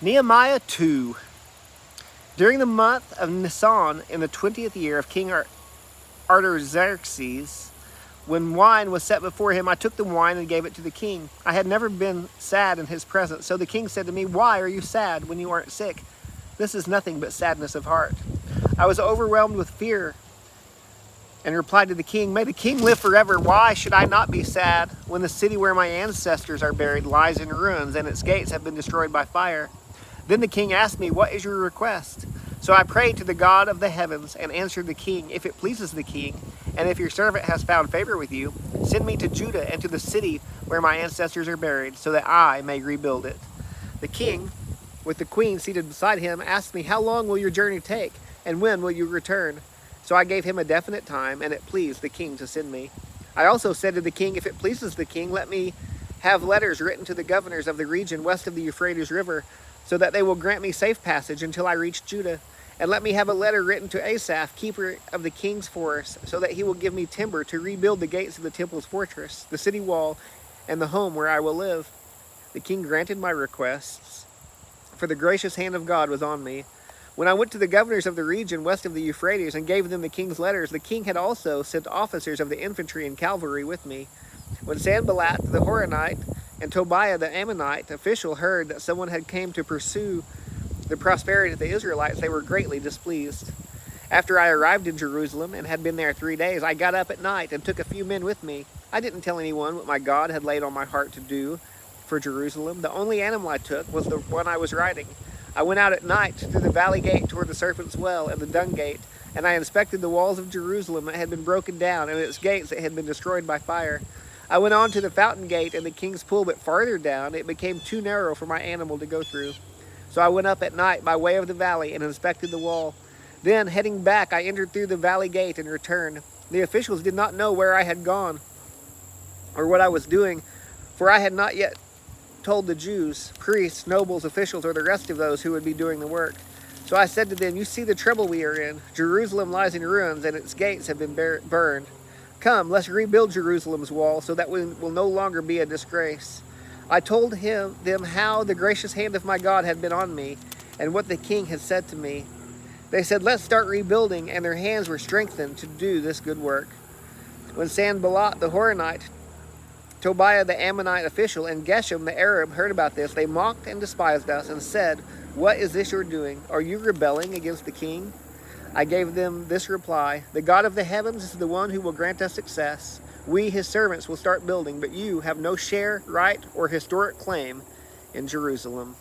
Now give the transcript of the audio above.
Nehemiah 2. During the month of Nisan, in the 20th year of King Artaxerxes, when wine was set before him, I took the wine and gave it to the king. I had never been sad in his presence, so the king said to me, "Why are you sad when you aren't sick? This is nothing but sadness of heart." I was overwhelmed with fear and replied to the king, "May the king live forever. Why should I not be sad when the city where my ancestors are buried lies in ruins and its gates have been destroyed by fire?" Then the king asked me, "What is your request?" So I prayed to the God of the heavens and answered the king, "If it pleases the king, and if your servant has found favor with you, send me to Judah and to the city where my ancestors are buried, so that I may rebuild it." The king, with the queen seated beside him, asked me, "How long will your journey take, and when will you return?" So I gave him a definite time, and it pleased the king to send me. I also said to the king, "If it pleases the king, let me have letters written to the governors of the region west of the Euphrates River, so that they will grant me safe passage until I reach Judah. And let me have a letter written to Asaph, keeper of the king's forest, so that he will give me timber to rebuild the gates of the temple's fortress, the city wall, and the home where I will live." The king granted my requests, for the gracious hand of God was on me. When I went to the governors of the region west of the Euphrates and gave them the king's letters, the king had also sent officers of the infantry and cavalry with me. When Sanballat the Horonite and Tobiah the Ammonite official heard that someone had come to pursue the prosperity of the Israelites, they were greatly displeased. After I arrived in Jerusalem and had been there 3 days, I got up at night and took a few men with me. I didn't tell anyone what my God had laid on my heart to do for Jerusalem. The only animal I took was the one I was riding. I went out at night through the valley gate toward the Serpent's Well and the Dung Gate, and I inspected the walls of Jerusalem that had been broken down and its gates that had been destroyed by fire. I went on to the Fountain Gate and the King's Pool, but farther down it became too narrow for my animal to go through. So I went up at night by way of the valley and inspected the wall. Then, heading back, I entered through the valley gate and returned. The officials did not know where I had gone or what I was doing, for I had not yet told the Jews, priests, nobles, officials, or the rest of those who would be doing the work. So I said to them, "You see the trouble we are in. Jerusalem lies in ruins, and its gates have been burned. Come, let's rebuild Jerusalem's wall so that we will no longer be a disgrace." I told them how the gracious hand of my God had been on me, and what the king had said to me. They said, "Let's start rebuilding," and their hands were strengthened to do this good work. When Sanballat the Horonite, Tobiah the Ammonite official, and Geshem the Arab heard about this, they mocked and despised us and said, "What is this you're doing? Are you rebelling against the king?" I gave them this reply: "The God of the heavens is the one who will grant us success. We, his servants, will start building, but you have no share, right, or historic claim in Jerusalem."